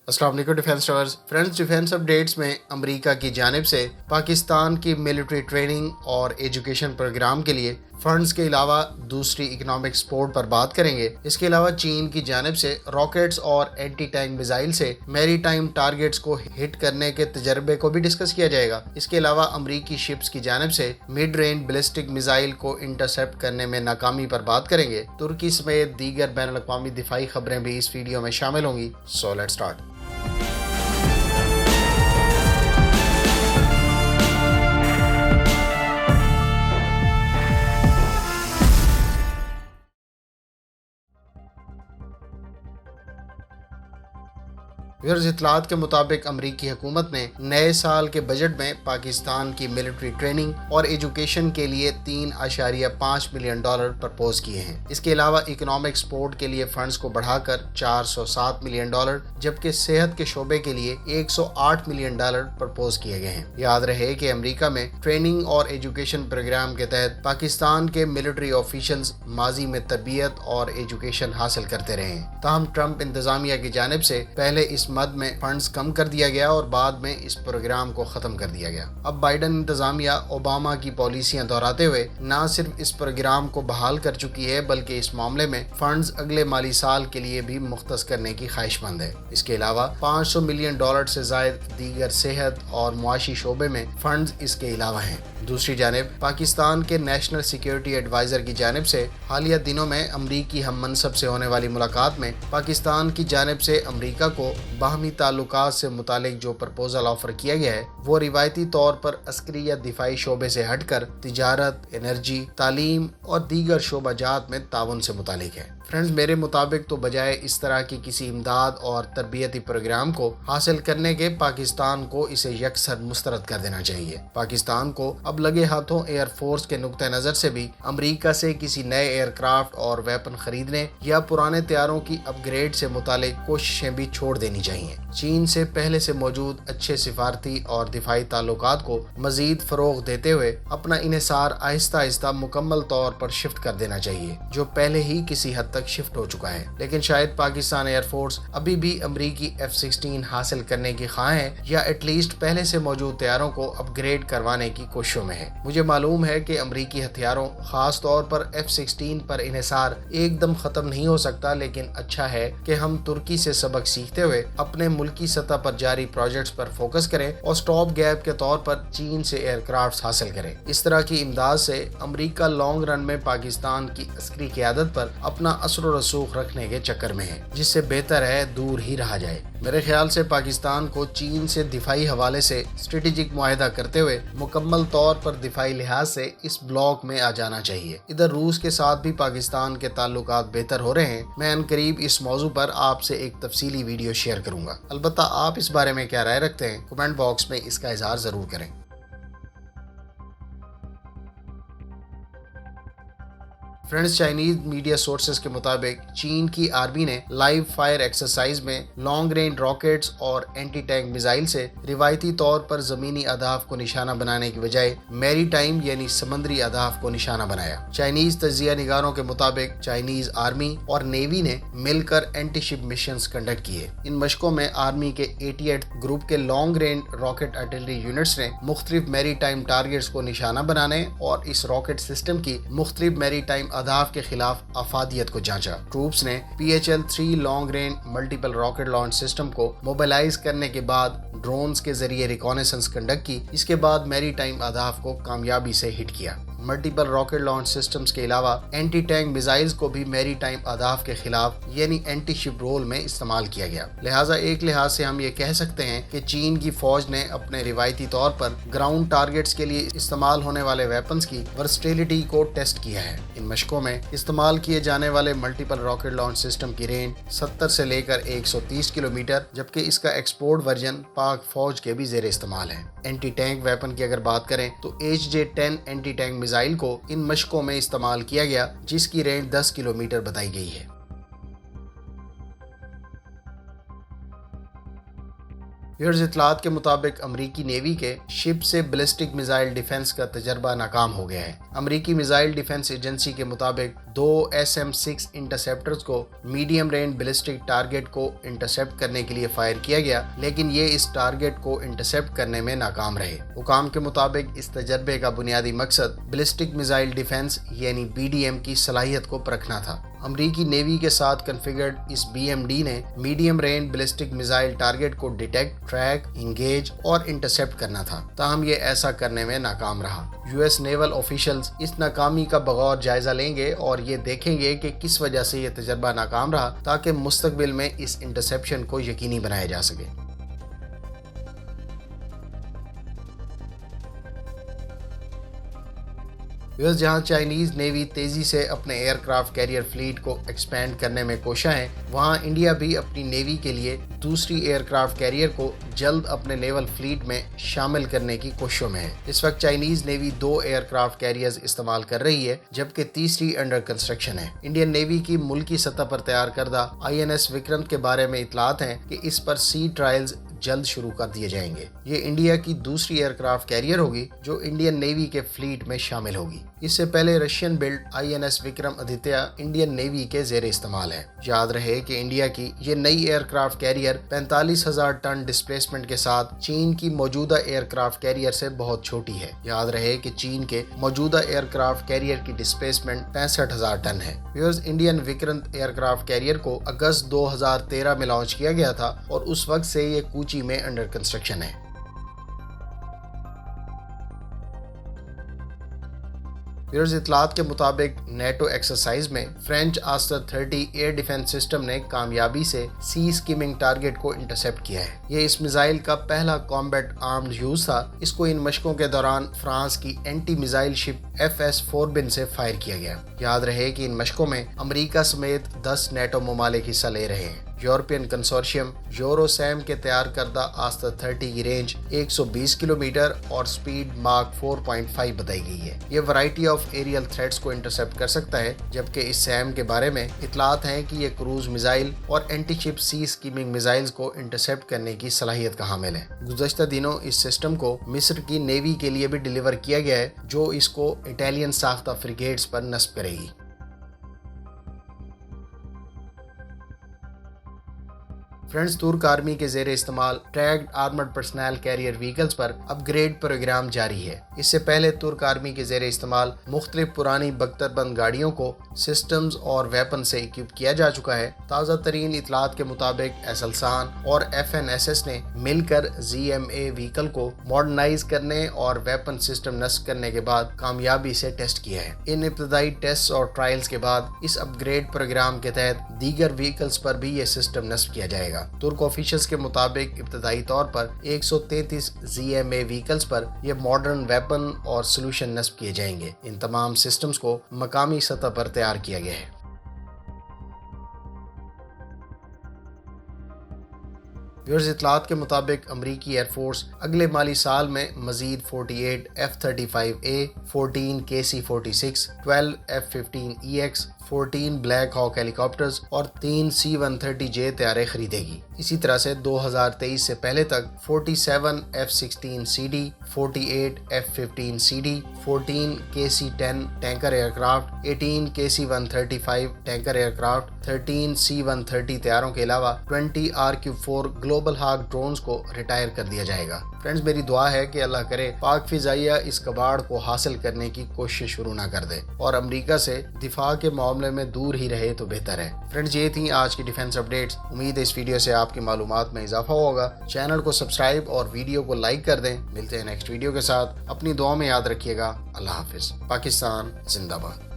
السلام علیکم defence towers friends, defence updates میں امریکہ کی جانب سے پاکستان کی ملٹری ٹریننگ اور ایجوکیشن پروگرام کے لیے فنڈز کے علاوہ دوسری اکنامک سپورٹ پر بات کریں گے۔ اس کے علاوہ چین کی جانب سے راکٹس اور اینٹی ٹینک میزائل سے میری ٹائم ٹارگٹس کو ہٹ کرنے کے تجربے کو بھی ڈسکس کیا جائے گا۔ اس کے علاوہ امریکی شپس کی جانب سے مڈ رینج بیلسٹک میزائل کو انٹرسیپٹ کرنے میں ناکامی پر بات کریں گے۔ ترکی سمیت دیگر بین الاقوامی دفاعی خبریں بھی اس ویڈیو میں شامل ہوں گی۔ So let's start. اطلاعات کے مطابق امریکی حکومت نے نئے سال کے بجٹ میں پاکستان کی ملٹری ٹریننگ اور ایجوکیشن کے لیے $3.5 ملین پرپوز کیے ہیں۔ اس کے علاوہ اکنامک سپورٹ کے لیے فنڈز کو بڑھا کر $407 ملین، جبکہ صحت کے شعبے کے لیے $108 ملین پرپوز کیے گئے ہیں۔ یاد رہے کہ امریکہ میں ٹریننگ اور ایجوکیشن پروگرام کے تحت پاکستان کے ملٹری آفیشلز ماضی میں تربیت اور ایجوکیشن حاصل کرتے رہے ہیں۔ تاہم ٹرمپ انتظامیہ کی جانب سے پہلے اس مد میں فنڈز کم کر دیا گیا اور بعد میں اس پروگرام کو ختم کر دیا گیا۔ اب بائیڈن انتظامیہ اوباما کی پالیسیاں دہراتے ہوئے نہ صرف اس پروگرام کو بحال کر چکی ہے بلکہ اس معاملے میں فنڈز اگلے مالی سال کے لیے بھی مختص کرنے کی خواہش مند ہے۔ اس کے علاوہ $500 ملین سے زائد دیگر صحت اور معاشی شعبے میں فنڈز اس کے علاوہ ہیں۔ دوسری جانب پاکستان کے نیشنل سیکیورٹی ایڈوائزر کی جانب سے حالیہ دنوں میں امریکی ہم منصب سے ہونے والی ملاقات میں پاکستان کی جانب سے امریکہ کو باہمی تعلقات سے متعلق جو پرپوزل آفر کیا گیا ہے وہ روایتی طور پر عسکری یا دفاعی شعبے سے ہٹ کر تجارت، انرجی، تعلیم اور دیگر شعبہ جات میں تعاون سے متعلق ہے۔ فرینڈز، میرے مطابق تو بجائے اس طرح کی کسی امداد اور تربیتی پروگرام کو حاصل کرنے کے پاکستان کو اسے یکسر مسترد کر دینا چاہیے۔ پاکستان کو اب لگے ہاتھوں ایئر فورس کے نقطہ نظر سے بھی امریکہ سے کسی نئے ایئر کرافٹ اور ویپن خریدنے یا پرانے طیاروں کی اپ گریڈ سے متعلق کوششیں بھی چھوڑ دینی چاہیے۔ چین سے پہلے سے موجود اچھے سفارتی اور دفاعی تعلقات کو مزید فروغ دیتے ہوئے اپنا انحصار آہستہ آہستہ مکمل طور پر شفٹ کر دینا چاہیے، جو پہلے ہی کسی حد تک شفٹ ہو چکا ہے۔ لیکن شاید پاکستان ایئر فورس ابھی بھی امریکی F-16 حاصل کرنے کی خواہاں ہے یا ایٹ لیسٹ پہلے سے موجود طیاروں کو اپ گریڈ کروانے کی کوششوں میں ہے۔ مجھے معلوم ہے کہ امریکی ہتھیاروں خاص طور پر F-16 پر انحصار ایک دم ختم نہیں ہو سکتا، لیکن اچھا ہے کہ ہم ترکی سے سبق سیکھتے ہوئے اپنے ملکی سطح پر جاری پروجیکٹس پر فوکس کریں اور سٹاپ گیپ کے طور پر چین سے ایئر کرافٹس حاصل کریں۔ اس طرح کی امداد سے امریکہ لانگ رن میں پاکستان کی عسکری قیادت پر اپنا اثر و رسوخ رکھنے کے چکر میں ہے، جس سے بہتر ہے دور ہی رہا جائے۔ میرے خیال سے پاکستان کو چین سے دفاعی حوالے سے اسٹریٹجک معاہدہ کرتے ہوئے مکمل طور پر دفاعی لحاظ سے اس بلاک میں آ جانا چاہیے۔ ادھر روس کے ساتھ بھی پاکستان کے تعلقات بہتر ہو رہے ہیں۔ میں عنقریب اس موضوع پر آپ سے ایک تفصیلی ویڈیو شیئر کروں گا۔ البتہ آپ اس بارے میں کیا رائے رکھتے ہیں؟ کمنٹ باکس میں اس کا اظہار ضرور کریں۔ فرینڈز، چائنیز میڈیا سورسز کے مطابق چین کی آرمی نے لائیو فائر ایکسرسائز میں لانگ رینج راکٹس اور اینٹی ٹینک میزائل سے روایتی طور پر زمینی اہداف کو نشانہ بنانے کی بجائے میری ٹائم یعنی سمندری اہداف کو نشانہ بنایا۔ چائنیز تجزیہ نگاروں کے مطابق چائنیز آرمی اور نیوی نے مل کر اینٹی شپ مشنز کنڈکٹ کیے۔ ان مشقوں میں آرمی کے 88 گروپ کے long range rocket artillery units نے مختلف میری ٹائم ٹارگٹس کو نشانہ بنانے اور اس راکٹ سسٹم کی مختلف میری ٹائم اہداف کے خلاف افادیت کو جانچا۔ ٹروپس نے PHL-3 long range multiple rocket launch system کو موبلائز کرنے کے بعد ڈرونز کے ذریعے ریکانیسنس کنڈکٹ کی۔ اس کے بعد میری ٹائم اہداف کو کامیابی سے ہٹ کیا۔ ملٹیپل راکٹ لانچ سسٹمز کے علاوہ اینٹی ٹینک میزائلز کو بھی میری ٹائم اہداف کے خلاف یعنی اینٹی شپ رول میں استعمال کیا گیا۔ لہٰذا ایک لحاظ سے ہم یہ کہہ سکتے ہیں کہ چین کی فوج نے اپنے روایتی طور پر گراؤنڈ ٹارگٹس کے لیے استعمال ہونے والے ویپنز کی ورسٹیلٹی کو ٹیسٹ کیا ہے۔ ان مشقوں میں استعمال کیے جانے والے ملٹیپل راکٹ لانچ سسٹم کی رینج 70 سے لے کر 130 کلومیٹر، جبکہ اس کا ایکسپورٹ ورژن پاک فوج کے بھی زیر استعمال ہے۔ اینٹی ٹینک ویپن کی اگر بات کریں تو HJ-10 اینٹی ٹینک میزائل کو ان مشقوں میں استعمال کیا گیا، جس کی رینج 10 کلومیٹر بتائی گئی ہے۔ ویئرز اطلاعات کے مطابق امریکی نیوی کے شپ سے بیلسٹک میزائل ڈیفنس کا تجربہ ناکام ہو گیا ہے۔ امریکی میزائل ڈیفنس ایجنسی کے مطابق 2 SM-6 انٹرسیپٹرز کو میڈیم رینج بیلسٹک ٹارگٹ کو انٹرسیپٹ کرنے کے لیے فائر کیا گیا، لیکن یہ اس ٹارگٹ کو انٹرسیپٹ کرنے میں ناکام رہے۔ حکام کے مطابق اس تجربے کا بنیادی مقصد بیلسٹک میزائل ڈیفنس یعنی BDM کی صلاحیت کو پرکھنا تھا۔ امریکی نیوی کے ساتھ کنفیگرڈ اس BMD نے medium range ballistic missile target کو ڈیٹیکٹ، ٹریک، انگیج اور انٹرسیپٹ کرنا تھا، تاہم یہ ایسا کرنے میں ناکام رہا۔ US نیول آفیشلز اس ناکامی کا بغور جائزہ لیں گے اور یہ دیکھیں گے کہ کس وجہ سے یہ تجربہ ناکام رہا، تاکہ مستقبل میں اس انٹرسیپشن کو یقینی بنایا جا سکے۔ جہاں چائنیز نیوی تیزی سے اپنے ایئر کرافٹ کیریئر فلیٹ کو ایکسپینڈ کرنے میں کوشاں ہے، وہاں انڈیا بھی اپنی نیوی کے لیے دوسری ایئر کرافٹ کیریئر کو جلد اپنے نیول فلیٹ میں شامل کرنے کی کوششوں میں ہے۔ اس وقت Chinese navy 2 aircraft carriers استعمال کر رہی ہے، جبکہ تیسری انڈر کنسٹرکشن ہے۔ انڈین نیوی کی ملکی سطح پر تیار کردہ INS وکرانت کے بارے میں اطلاعات ہیں کہ اس پر سی ٹرائلز جلد شروع کر دیے جائیں گے۔ یہ انڈیا کی دوسری ایئر کرافٹ کیریئر ہوگی جو انڈین نیوی کے فلیٹ میں شامل ہوگی۔ اس سے پہلے Russian built INS Vikramaditya Indian navy کے زیر استعمال ہے۔ یاد رہے کہ انڈیا کی یہ نئی aircraft carrier 45,000 ton displacement کے ساتھ چین کی موجودہ ایئر کرافٹ کیریئر سے بہت چھوٹی ہے۔ یاد رہے کہ چین کے موجودہ ایئر کرافٹ کیریئر کی ڈسپلیسمنٹ 65,000 ٹن ہے۔ Indian Vikrant aircraft carrier کو اگست 2013 میں لانچ کیا گیا تھا اور اس وقت سے یہ کوچی میں انڈر کنسٹرکشن ہے۔ اطلاعات کے مطابق نیٹو ایکسرسائز میں French Esther 30 air defence system نے کامیابی سے سی اسکیمنگ ٹارگٹ کو انٹرسیپٹ کیا ہے۔ یہ اس میزائل کا پہلا کامبیٹ آرمڈ یوز تھا۔ اس کو ان مشقوں کے دوران فرانس کی اینٹی میزائل شپ FS فوربن سے فائر کیا گیا۔ یاد رہے کہ ان مشقوں میں امریکہ سمیت 10 نیٹو ممالک حصہ لے رہے ہیں۔ یورپین کنسورشیم یوروسیم کے تیار کردہ آستر 30 کی رینج 120 کلومیٹر اور سپیڈ ماک 4.5 بتائی گئی ہے۔ یہ ورائٹی آف ایریل تھریٹس کو انٹرسیپٹ کر سکتا ہے، جبکہ اس سیم کے بارے میں اطلاعات ہیں کہ یہ کروز میزائل اور اینٹی شپ سی اسکیمنگ میزائلز کو انٹرسیپٹ کرنے کی صلاحیت کا حامل ہے۔ گزشتہ دنوں اس سسٹم کو مصر کی نیوی کے لیے بھی ڈیلیور کیا گیا ہے، جو اس کو اٹالین ساختہ فریگیٹس پر نصب کرے گی۔ فرینچ ترک آرمی کے زیر استعمال tracked armoured personnel carrier vehicles پر اپ گریڈ پروگرام جاری ہے۔ اس سے پہلے ترک آرمی کے زیر استعمال مختلف پرانی بختر بند گاڑیوں کو سسٹمز اور ویپن سے اکوپ کیا جا چکا ہے۔ تازہ ترین اطلاعات کے مطابق ایسلسان اور FNSS نے مل کر ZMA وہیکل کو ماڈرنائز کرنے اور ویپن سسٹم نصب کرنے کے بعد کامیابی سے ٹیسٹ کیا ہے۔ ان ابتدائی ٹیسٹ اور ٹرائلز کے بعد اس اپ گریڈ پروگرام کے تحت دیگر وہیکلز پر بھی یہ سسٹم نصب کیا جائے گا۔ ترک آفیشلز کے مطابق ابتدائی طور پر 133 ZMA وہیکلز پر یہ ماڈرن ویپن اور سلوشن نصب کیے جائیں گے۔ ان تمام سسٹمز کو مقامی سطح پر تیار کیا گیا ہے۔ اطلاعات کے مطابق امریکی ایئر فورس اگلے مالی سال میں مزید 48 F-35A، 14 KC-46، 12 F-15EX، 14 بلیک ہاک ہیلی کاپٹرز اور 3 C-130J طیارے خریدے گی۔ اسی طرح سے 2023 سے پہلے تک 47 F-16CD، 48 F-15CD، 14 KC-10 tanker aircraft, 18 KC-135 tanker aircraft, 13 C-130 طیاروں کے علاوہ 20 RQ-4 گلوبل ہاک ڈرونز کو ریٹائر کر دیا جائے گا۔ فرینڈز، میری دعا ہے کہ اللہ کرے پاک فضائیہ اس کباڑ کو حاصل کرنے کی کوشش شروع نہ کر دے اور امریکہ سے دفاع کے معاملے میں دور ہی رہے تو بہتر ہے۔ فرینڈز، یہ تھیں آج کی ڈیفنس اپڈیٹس۔ امید ہے اس ویڈیو سے آپ کی معلومات میں اضافہ ہوگا۔ چینل کو سبسکرائب اور ویڈیو کو لائک کر دیں۔ ملتے ہیں نیکسٹ ویڈیو کے ساتھ۔ اپنی دعاؤں میں یاد رکھیے گا۔ اللہ حافظ۔ پاکستان زندہ باد۔